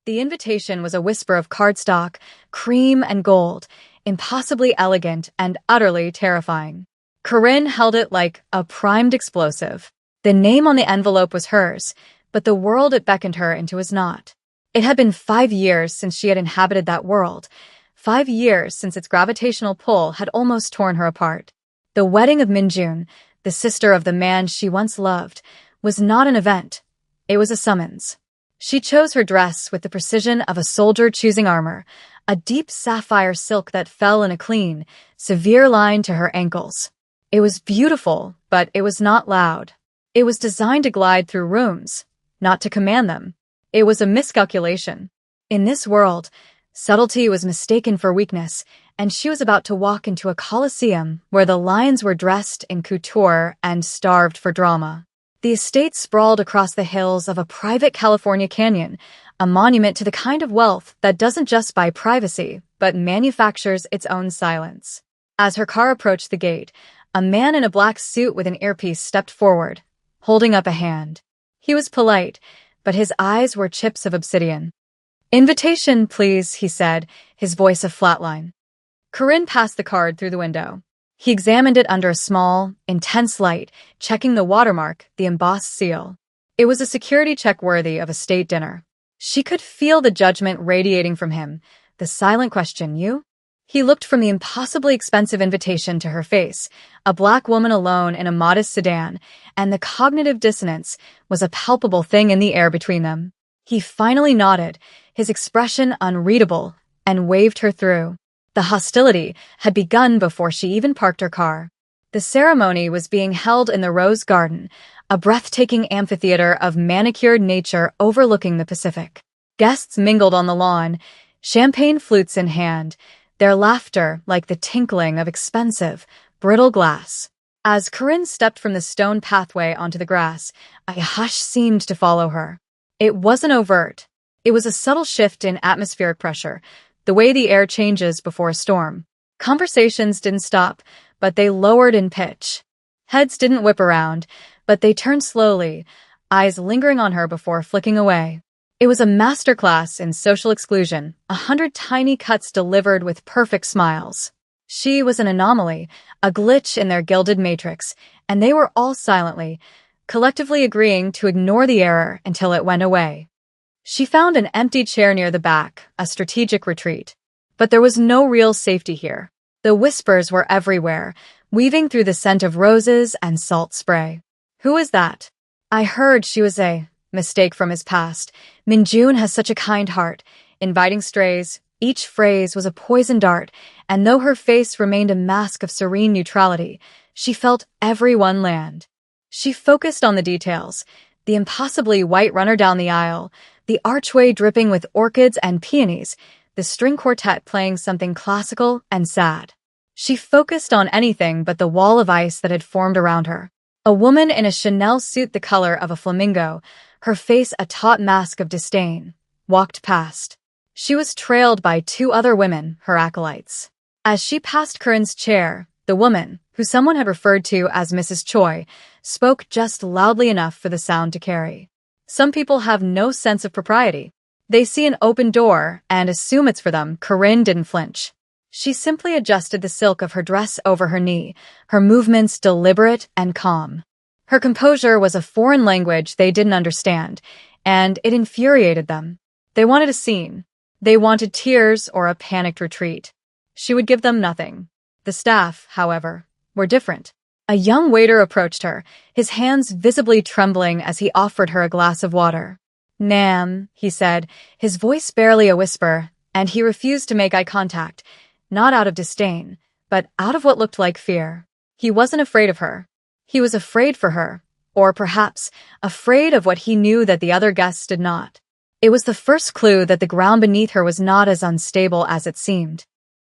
The invitation was a whisper of cardstock, cream and gold, impossibly elegant and utterly terrifying. Corinne held it like a primed explosive. The name on the envelope was hers, but the world it beckoned her into was not. It had been 5 years since she had inhabited that world, 5 years since its gravitational pull had almost torn her apart. The wedding of Minjun, the sister of the man she once loved, was not an event. It was a summons. She chose her dress with the precision of a soldier choosing armor, a deep sapphire silk that fell in a clean, severe line to her ankles. It was beautiful, but it was not loud. It was designed to glide through rooms, not to command them. It was a miscalculation. In this world, subtlety was mistaken for weakness, and she was about to walk into a coliseum where the lions were dressed in couture and starved for drama. The estate sprawled across the hills of a private California canyon, a monument to the kind of wealth that doesn't just buy privacy, but manufactures its own silence. As her car approached the gate, a man in a black suit with an earpiece stepped forward, holding up a hand. He was polite, but his eyes were chips of obsidian. "Invitation, please," he said, his voice a flatline. Corinne passed the card through the window. He examined it under a small, intense light, checking the watermark, the embossed seal. It was a security check worthy of a state dinner. She could feel the judgment radiating from him, the silent question, "You?" He looked from the impossibly expensive invitation to her face, a black woman alone in a modest sedan, and the cognitive dissonance was a palpable thing in the air between them. He finally nodded, his expression unreadable, and waved her through. The hostility had begun before she even parked her car. The ceremony was being held in the Rose Garden, a breathtaking amphitheater of manicured nature overlooking the Pacific. Guests mingled on the lawn, champagne flutes in hand, their laughter like the tinkling of expensive, brittle glass. As Corinne stepped from the stone pathway onto the grass, a hush seemed to follow her. It wasn't overt. It was a subtle shift in atmospheric pressure, the way the air changes before a storm. Conversations didn't stop, but they lowered in pitch. Heads didn't whip around, but they turned slowly, eyes lingering on her before flicking away. It was a masterclass in social exclusion, 100 tiny cuts delivered with perfect smiles. She was an anomaly, a glitch in their gilded matrix, and they were all silently, collectively agreeing to ignore the error until it went away. She found an empty chair near the back, a strategic retreat. But there was no real safety here. The whispers were everywhere, weaving through the scent of roses and salt spray. "Who is that?" "I heard she was a mistake from his past. Minjun has such a kind heart," inviting strays. Each phrase was a poison dart, and though her face remained a mask of serene neutrality, she felt everyone land. She focused on the details, the impossibly white runner down the aisle, the archway dripping with orchids and peonies, the string quartet playing something classical and sad. She focused on anything but the wall of ice that had formed around her. A woman in a Chanel suit the color of a flamingo, her face a taut mask of disdain, walked past. She was trailed by 2 other women, her acolytes. As she passed Corinne's chair, the woman, who someone had referred to as Mrs. Choi, spoke just loudly enough for the sound to carry. "Some people have no sense of propriety. They see an open door and assume it's for them." Corinne didn't flinch. She simply adjusted the silk of her dress over her knee, her movements deliberate and calm. Her composure was a foreign language they didn't understand, and it infuriated them. They wanted a scene. They wanted tears or a panicked retreat. She would give them nothing. The staff, however, were different. A young waiter approached her, his hands visibly trembling as he offered her a glass of water. "Ma'am," he said, his voice barely a whisper, and he refused to make eye contact, not out of disdain, but out of what looked like fear. He wasn't afraid of her. He was afraid for her, or perhaps afraid of what he knew that the other guests did not. It was the first clue that the ground beneath her was not as unstable as it seemed.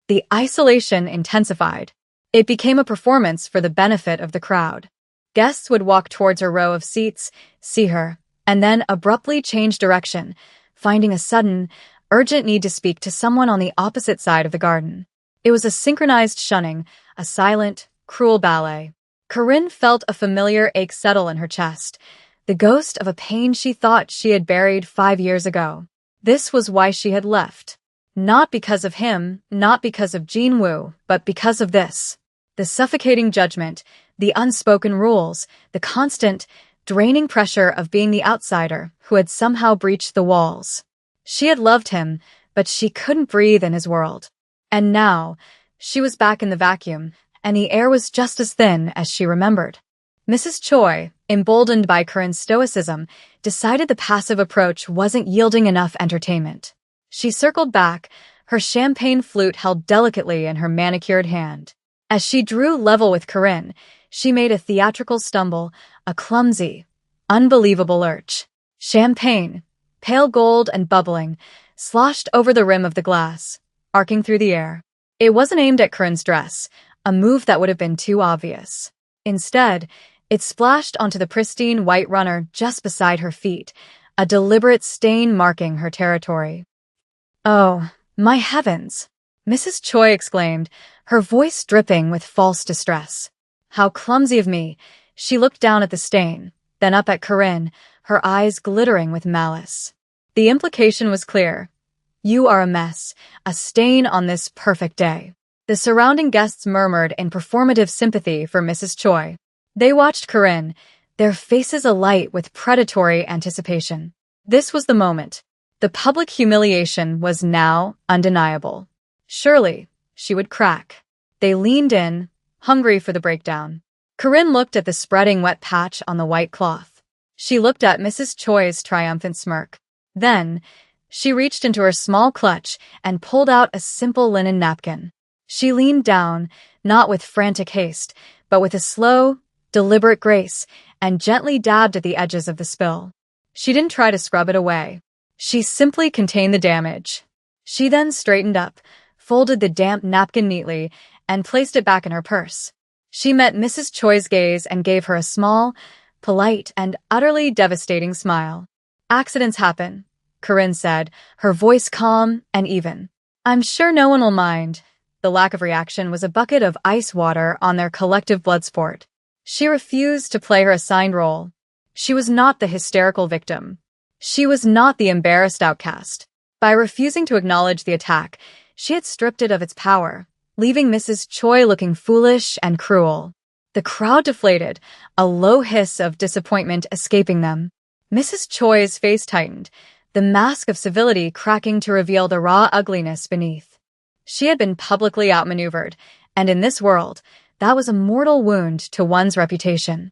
The isolation intensified. It became a performance for the benefit of the crowd. Guests would walk towards her row of seats, see her, and then abruptly change direction, finding a sudden, urgent need to speak to someone on the opposite side of the garden. It was a synchronized shunning, a silent, cruel ballet. Corinne felt a familiar ache settle in her chest, the ghost of a pain she thought she had buried 5 years ago. This was why she had left. Not because of him, not because of Jinwoo, but because of this. The suffocating judgment, the unspoken rules, the constant, draining pressure of being the outsider who had somehow breached the walls. She had loved him, but she couldn't breathe in his world. And now, she was back in the vacuum, and the air was just as thin as she remembered. Mrs. Choi, emboldened by Corinne's stoicism, decided the passive approach wasn't yielding enough entertainment. She circled back, her champagne flute held delicately in her manicured hand. As she drew level with Corinne, she made a theatrical stumble, a clumsy, unbelievable lurch. Champagne, pale gold and bubbling, sloshed over the rim of the glass, arcing through the air. It wasn't aimed at Corinne's dress, a move that would have been too obvious. Instead, it splashed onto the pristine white runner just beside her feet, a deliberate stain marking her territory. "Oh, my heavens!" Mrs. Choi exclaimed, her voice dripping with false distress. "How clumsy of me!" She looked down at the stain, then up at Corinne, her eyes glittering with malice. The implication was clear. "You are a mess, a stain on this perfect day." The surrounding guests murmured in performative sympathy for Mrs. Choi. They watched Corinne, their faces alight with predatory anticipation. This was the moment. The public humiliation was now undeniable. Surely, she would crack. They leaned in, hungry for the breakdown. Corinne looked at the spreading wet patch on the white cloth. She looked at Mrs. Choi's triumphant smirk. Then, she reached into her small clutch and pulled out a simple linen napkin. She leaned down, not with frantic haste, but with a slow, deliberate grace, and gently dabbed at the edges of the spill. She didn't try to scrub it away. She simply contained the damage. She then straightened up, folded the damp napkin neatly, and placed it back in her purse. She met Mrs. Choi's gaze and gave her a small, polite, and utterly devastating smile. "Accidents happen," Corinne said, her voice calm and even. "I'm sure no one will mind." The lack of reaction was a bucket of ice water on their collective bloodsport. She refused to play her assigned role. She was not the hysterical victim. She was not the embarrassed outcast. By refusing to acknowledge the attack, she had stripped it of its power, leaving Mrs. Choi looking foolish and cruel. The crowd deflated, a low hiss of disappointment escaping them. Mrs. Choi's face tightened, the mask of civility cracking to reveal the raw ugliness beneath. She had been publicly outmaneuvered, and in this world, that was a mortal wound to one's reputation.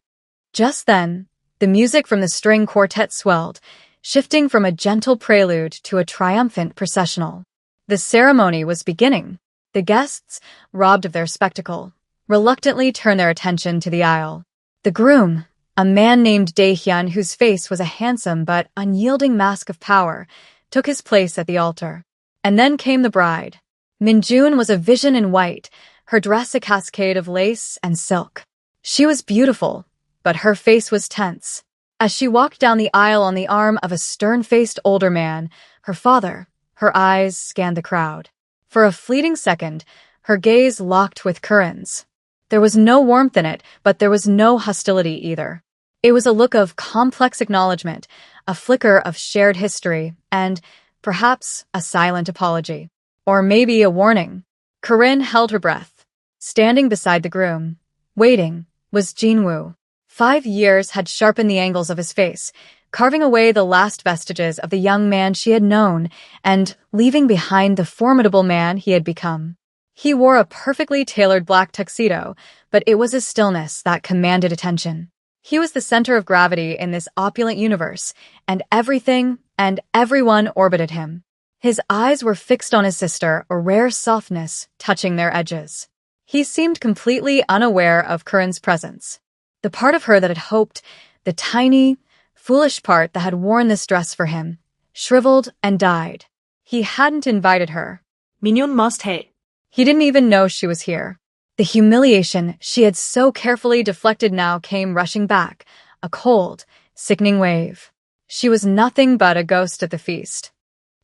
Just then, the music from the string quartet swelled, shifting from a gentle prelude to a triumphant processional. The ceremony was beginning. The guests, robbed of their spectacle, reluctantly turned their attention to the aisle. The groom, a man named Dae-hyun whose face was a handsome but unyielding mask of power, took his place at the altar. And then came the bride. Min-jun was a vision in white, her dress a cascade of lace and silk. She was beautiful, but her face was tense. As she walked down the aisle on the arm of a stern-faced older man, her father, her eyes scanned the crowd. For a fleeting second, her gaze locked with Corinne's. There was no warmth in it, but there was no hostility either. It was a look of complex acknowledgement, a flicker of shared history, and, perhaps, a silent apology. Or maybe a warning. Corinne held her breath. Standing beside the groom, waiting, was Jinwoo. 5 years had sharpened the angles of his face, carving away the last vestiges of the young man she had known and leaving behind the formidable man he had become. He wore a perfectly tailored black tuxedo, but it was his stillness that commanded attention. He was the center of gravity in this opulent universe, and everything and everyone orbited him. His eyes were fixed on his sister, a rare softness touching their edges. He seemed completely unaware of Corinne's presence. The part of her that had hoped, the tiny, foolish part that had worn this dress for him, shriveled and died. He hadn't invited her. 민현 must hate. He didn't even know she was here. The humiliation she had so carefully deflected now came rushing back, a cold, sickening wave. She was nothing but a ghost at the feast.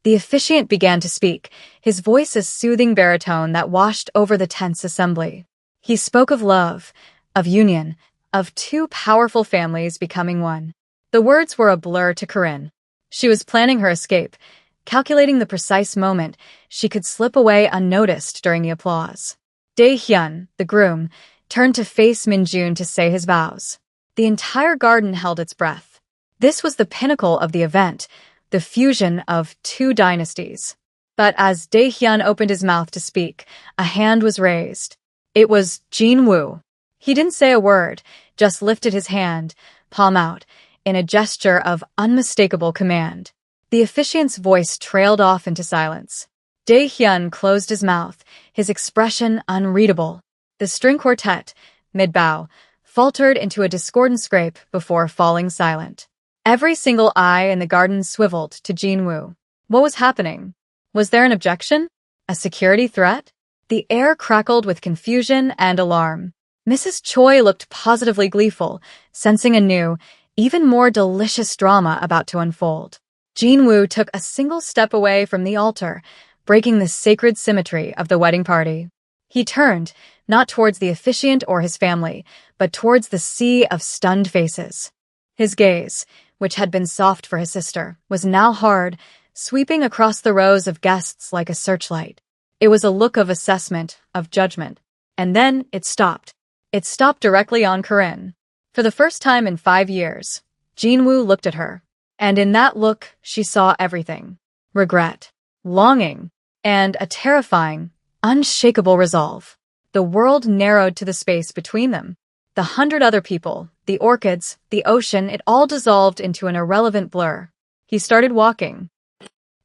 The officiant began to speak, his voice a soothing baritone that washed over the tense assembly. He spoke of love, of union, of 2 powerful families becoming one. The words were a blur to Corinne. She was planning her escape, calculating the precise moment she could slip away unnoticed during the applause. Dae-hyun, the groom, turned to face Min-jun to say his vows. The entire garden held its breath. This was the pinnacle of the event, the fusion of two dynasties. But as Dae-hyun opened his mouth to speak, a hand was raised. It was Jin-woo. He didn't say a word, just lifted his hand, palm out, in a gesture of unmistakable command. The officiant's voice trailed off into silence. Dae-hyun closed his mouth, his expression unreadable. The string quartet, mid-bow, faltered into a discordant scrape before falling silent. Every single eye in the garden swiveled to Jin-woo. What was happening? Was there an objection? A security threat? The air crackled with confusion and alarm. Mrs. Choi looked positively gleeful, sensing a new, even more delicious drama about to unfold. Jin-woo took a single step away from the altar, breaking the sacred symmetry of the wedding party. He turned, not towards the officiant or his family, but towards the sea of stunned faces. His gaze, which had been soft for his sister, was now hard, sweeping across the rows of guests like a searchlight. It was a look of assessment, of judgment. And then it stopped. It stopped directly on Corinne. For the first time in 5 years, Jin-woo looked at her. And in that look, she saw everything. Regret, longing, and a terrifying, unshakable resolve. The world narrowed to the space between them. The 100 other people, the orchids, the ocean, it all dissolved into an irrelevant blur. He started walking.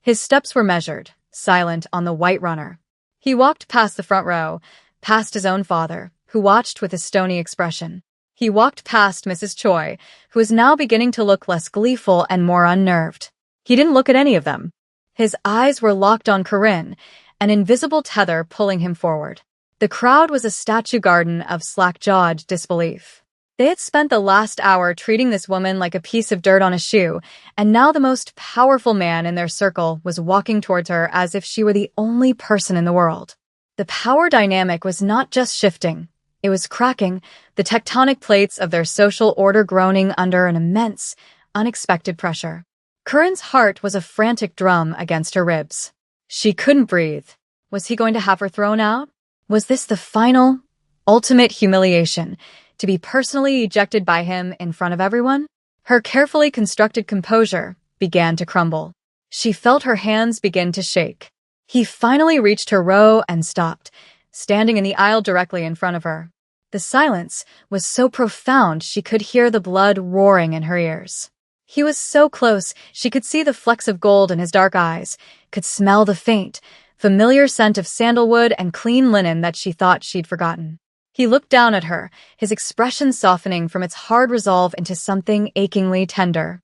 His steps were measured, silent on the white runner. He walked past the front row, past his own father, who watched with a stony expression. He walked past Mrs. Choi, who was now beginning to look less gleeful and more unnerved. He didn't look at any of them. His eyes were locked on Corinne, an invisible tether pulling him forward. The crowd was a statue garden of slack-jawed disbelief. They had spent the last hour treating this woman like a piece of dirt on a shoe, and now the most powerful man in their circle was walking towards her as if she were the only person in the world. The power dynamic was not just shifting. It was cracking, the tectonic plates of their social order groaning under an immense, unexpected pressure. Corinne's heart was a frantic drum against her ribs. She couldn't breathe. Was he going to have her thrown out? Was this the final, ultimate humiliation, to be personally ejected by him in front of everyone? Her carefully constructed composure began to crumble. She felt her hands begin to shake. He finally reached her row and stopped, standing in the aisle directly in front of her. The silence was so profound she could hear the blood roaring in her ears. He was so close she could see the flecks of gold in his dark eyes, could smell the faint, familiar scent of sandalwood and clean linen that she thought she'd forgotten. He looked down at her, his expression softening from its hard resolve into something achingly tender.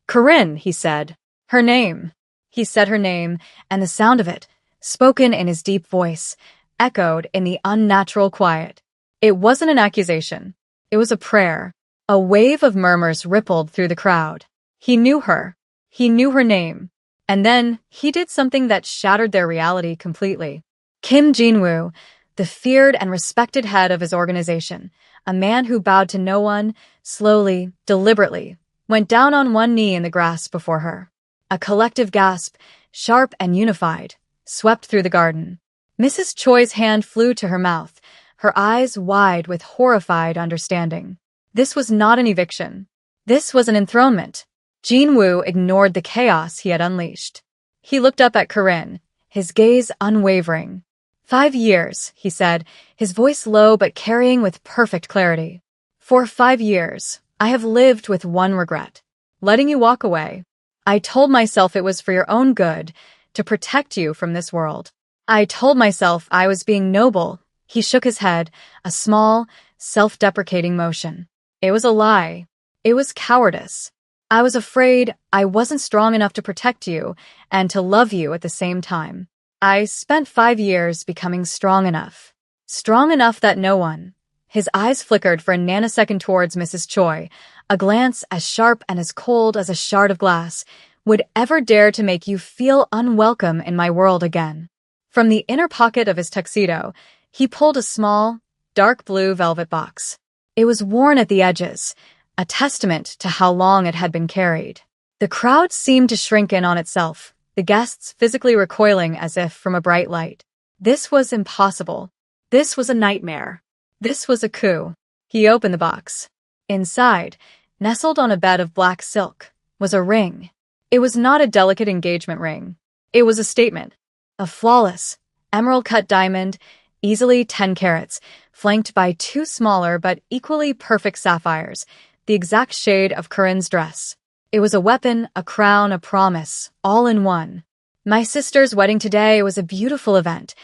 "Corinne," he said. "Her name." He said her name, and the sound of it, spoken in his deep voice, echoed in the unnatural quiet. It wasn't an accusation. It was a prayer. A wave of murmurs rippled through the crowd. He knew her. He knew her name. And then he did something that shattered their reality completely. Kim Jin-woo, the feared and respected head of his organization, a man who bowed to no one, slowly, deliberately, went down on one knee in the grass before her. A collective gasp, sharp and unified, swept through the garden. Mrs. Choi's hand flew to her mouth, her eyes wide with horrified understanding. This was not an eviction. This was an enthronement. Jin-woo ignored the chaos he had unleashed. He looked up at Corinne, his gaze unwavering. 5 years, he said, his voice low but carrying with perfect clarity. For 5 years, I have lived with one regret. Letting you walk away. I told myself it was for your own good, to protect you from this world. I told myself I was being noble. He shook his head, a small, self-deprecating motion. It was a lie. It was cowardice. I was afraid I wasn't strong enough to protect you and to love you at the same time. I spent 5 years becoming strong enough. Strong enough that no one. His eyes flickered for a nanosecond towards Mrs. Choi, a glance as sharp and as cold as a shard of glass, would ever dare to make you feel unwelcome in my world again. From the inner pocket of his tuxedo, he pulled a small, dark blue velvet box. It was worn at the edges, a testament to how long it had been carried. The crowd seemed to shrink in on itself, the guests physically recoiling as if from a bright light. This was impossible. This was a nightmare. This was a coup. He opened the box. Inside, nestled on a bed of black silk, was a ring. It was not a delicate engagement ring. It was a statement. A flawless, emerald-cut diamond, easily 10 carats, flanked by 2 smaller but equally perfect sapphires, the exact shade of Corinne's dress. It was a weapon, a crown, a promise, all in one. My sister's wedding today was a beautiful event.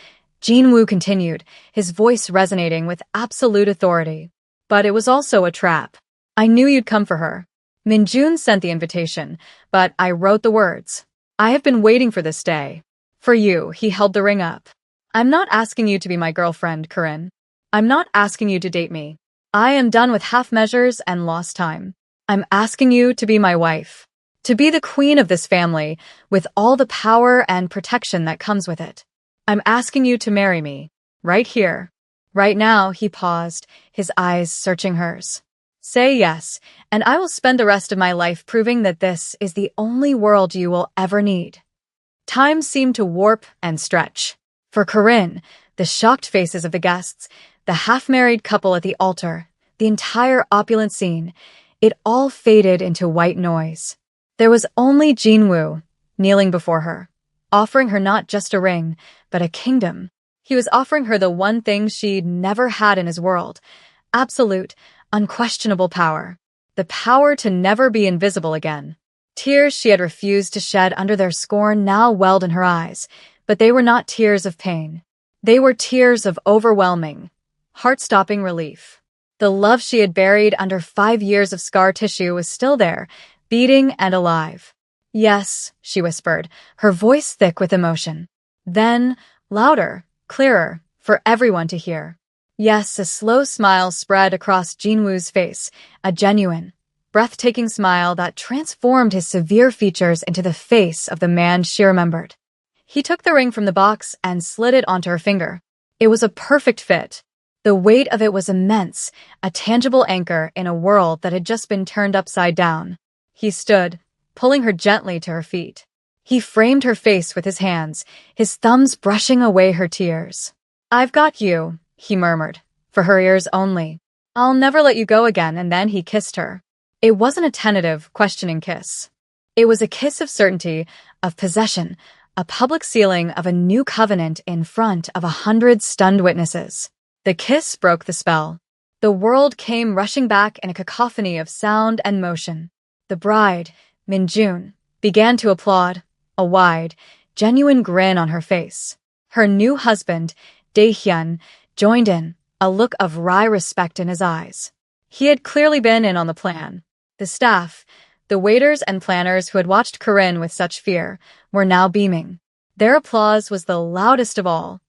Jinwoo continued, his voice resonating with absolute authority. But it was also a trap. I knew you'd come for her. Minjun sent the invitation, but I wrote the words. I have been waiting for this day. For you, he held the ring up. I'm not asking you to be my girlfriend, Corinne. I'm not asking you to date me. I am done with half measures and lost time. I'm asking you to be my wife. To be the queen of this family, with all the power and protection that comes with it. I'm asking you to marry me. Right here. Right now, he paused, his eyes searching hers. Say yes, and I will spend the rest of my life proving that this is the only world you will ever need. Time seemed to warp and stretch. For Corinne, the shocked faces of the guests, the half-married couple at the altar, the entire opulent scene, it all faded into white noise. There was only Jinwoo, kneeling before her, offering her not just a ring, but a kingdom. He was offering her the one thing she'd never had in his world, absolute, unquestionable power. The power to never be invisible again. Tears she had refused to shed under their scorn now welled in her eyes, but they were not tears of pain. They were tears of overwhelming, heart-stopping relief. The love she had buried under 5 years of scar tissue was still there, beating and alive. Yes, she whispered, her voice thick with emotion. Then, louder, clearer, for everyone to hear. Yes, a slow smile spread across Jinwoo's face, a genuine, breathtaking smile that transformed his severe features into the face of the man she remembered. He took the ring from the box and slid it onto her finger. It was a perfect fit. The weight of it was immense, a tangible anchor in a world that had just been turned upside down. He stood, pulling her gently to her feet. He framed her face with his hands, his thumbs brushing away her tears. I've got you, he murmured, for her ears only. I'll never let you go again, and then he kissed her. It wasn't a tentative, questioning kiss. It was a kiss of certainty, of possession, a public sealing of a new covenant in front of 100 stunned witnesses. The kiss broke the spell. The world came rushing back in a cacophony of sound and motion. The bride, Minjun, began to applaud, a wide, genuine grin on her face. Her new husband, Daehyun, joined in, a look of wry respect in his eyes. He had clearly been in on the plan. The staff, the waiters and planners who had watched Corinne with such fear, were now beaming. Their applause was the loudest of all.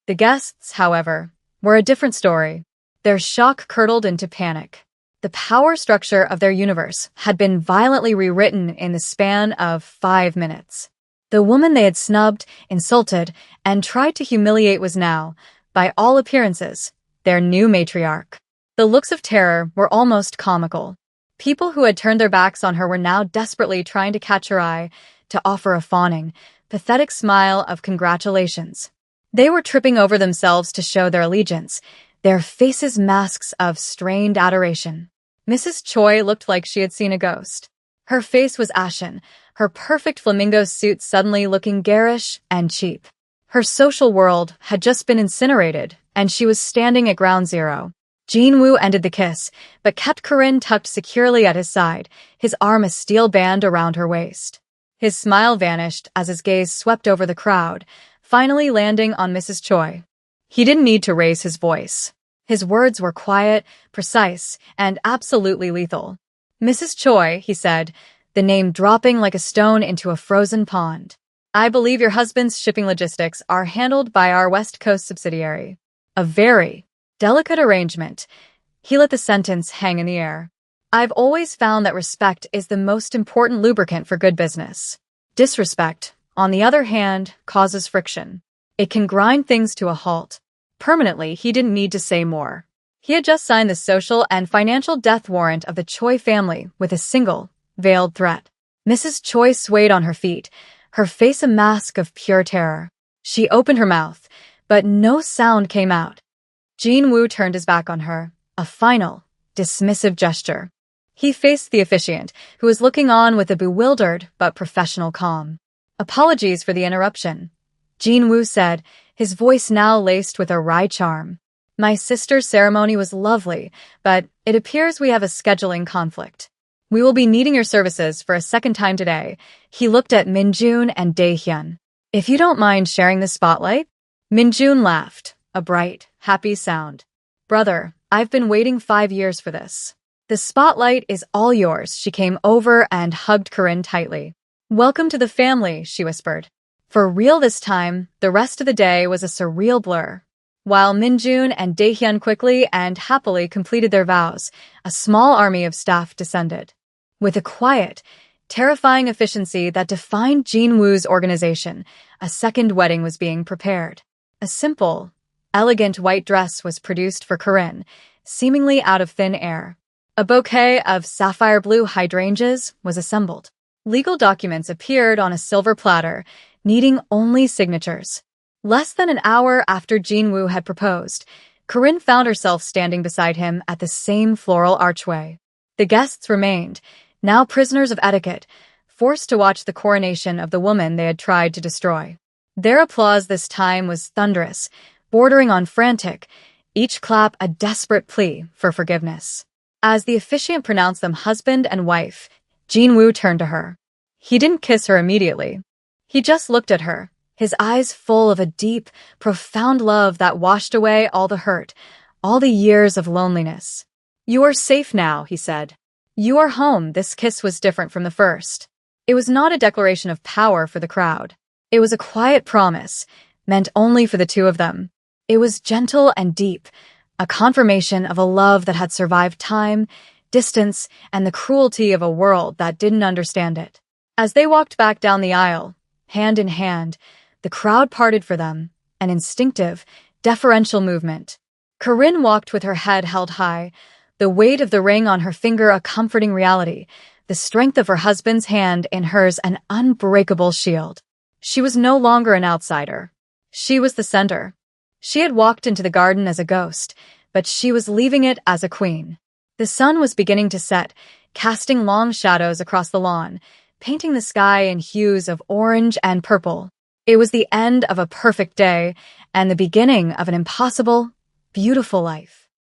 The guests, however, were a different story. Their shock curdled into panic. The power structure of their universe had been violently rewritten in the span of 5 minutes. The woman they had snubbed, insulted, and tried to humiliate was now, by all appearances, their new matriarch. The looks of terror were almost comical. People who had turned their backs on her were now desperately trying to catch her eye, to offer a fawning, pathetic smile of congratulations. They were tripping over themselves to show their allegiance, their faces masks of strained adoration. Mrs. Choi looked like she had seen a ghost. Her face was ashen, her perfect flamingo suit suddenly looking garish and cheap. Her social world had just been incinerated, and she was standing at ground zero. Jinwoo ended the kiss, but kept Corinne tucked securely at his side, his arm a steel band around her waist. His smile vanished as his gaze swept over the crowd, finally landing on Mrs. Choi. He didn't need to raise his voice. His words were quiet, precise, and absolutely lethal. Mrs. Choi, he said, the name dropping like a stone into a frozen pond. I believe your husband's shipping logistics are handled by our West Coast subsidiary. A very delicate arrangement. He let the sentence hang in the air. I've always found that respect is the most important lubricant for good business. Disrespect, on the other hand, causes friction. It can grind things to a halt. Permanently, he didn't need to say more. He had just signed the social and financial death warrant of the Choi family with a single, veiled threat. Mrs. Choi swayed on her feet, her face a mask of pure terror. She opened her mouth, but no sound came out. Jinwoo turned his back on her, a final, dismissive gesture. He faced the officiant, who was looking on with a bewildered but professional calm. "Apologies for the interruption," Jinwoo said, his voice now laced with a wry charm. "My sister's ceremony was lovely, but it appears we have a scheduling conflict. We will be needing your services for a second time today." He looked at Minjun and Daehyun. "If you don't mind sharing the spotlight?" Minjun laughed, a bright, happy sound. "Brother, I've been waiting 5 years for this. The spotlight is all yours." She came over and hugged Corinne tightly. "Welcome to the family," she whispered. For real this time, the rest of the day was a surreal blur. While Minjun and Daehyun quickly and happily completed their vows, a small army of staff descended. With a quiet, terrifying efficiency that defined Jinwoo's organization, a second wedding was being prepared. A simple, elegant white dress was produced for Corinne, seemingly out of thin air. A bouquet of sapphire blue hydrangeas was assembled. Legal documents appeared on a silver platter, needing only signatures. Less than an hour after Jinwoo had proposed, Corinne found herself standing beside him at the same floral archway. The guests remained, now prisoners of etiquette, forced to watch the coronation of the woman they had tried to destroy. Their applause this time was thunderous, bordering on frantic, each clap a desperate plea for forgiveness. As the officiant pronounced them husband and wife, Jinwoo turned to her. He didn't kiss her immediately. He just looked at her, his eyes full of a deep, profound love that washed away all the hurt, all the years of loneliness. "You are safe now," he said. "You are home." This kiss was different from the first. It was not a declaration of power for the crowd. It was a quiet promise, meant only for the two of them. It was gentle and deep, a confirmation of a love that had survived time, distance, and the cruelty of a world that didn't understand it. As they walked back down the aisle, hand in hand, the crowd parted for them, an instinctive, deferential movement. Corinne walked with her head held high, the weight of the ring on her finger a comforting reality, the strength of her husband's hand in hers an unbreakable shield. She was no longer an outsider. She was the center. She had walked into the garden as a ghost, but she was leaving it as a queen. The sun was beginning to set, casting long shadows across the lawn, painting the sky in hues of orange and purple. It was the end of a perfect day and the beginning of an impossible, beautiful life.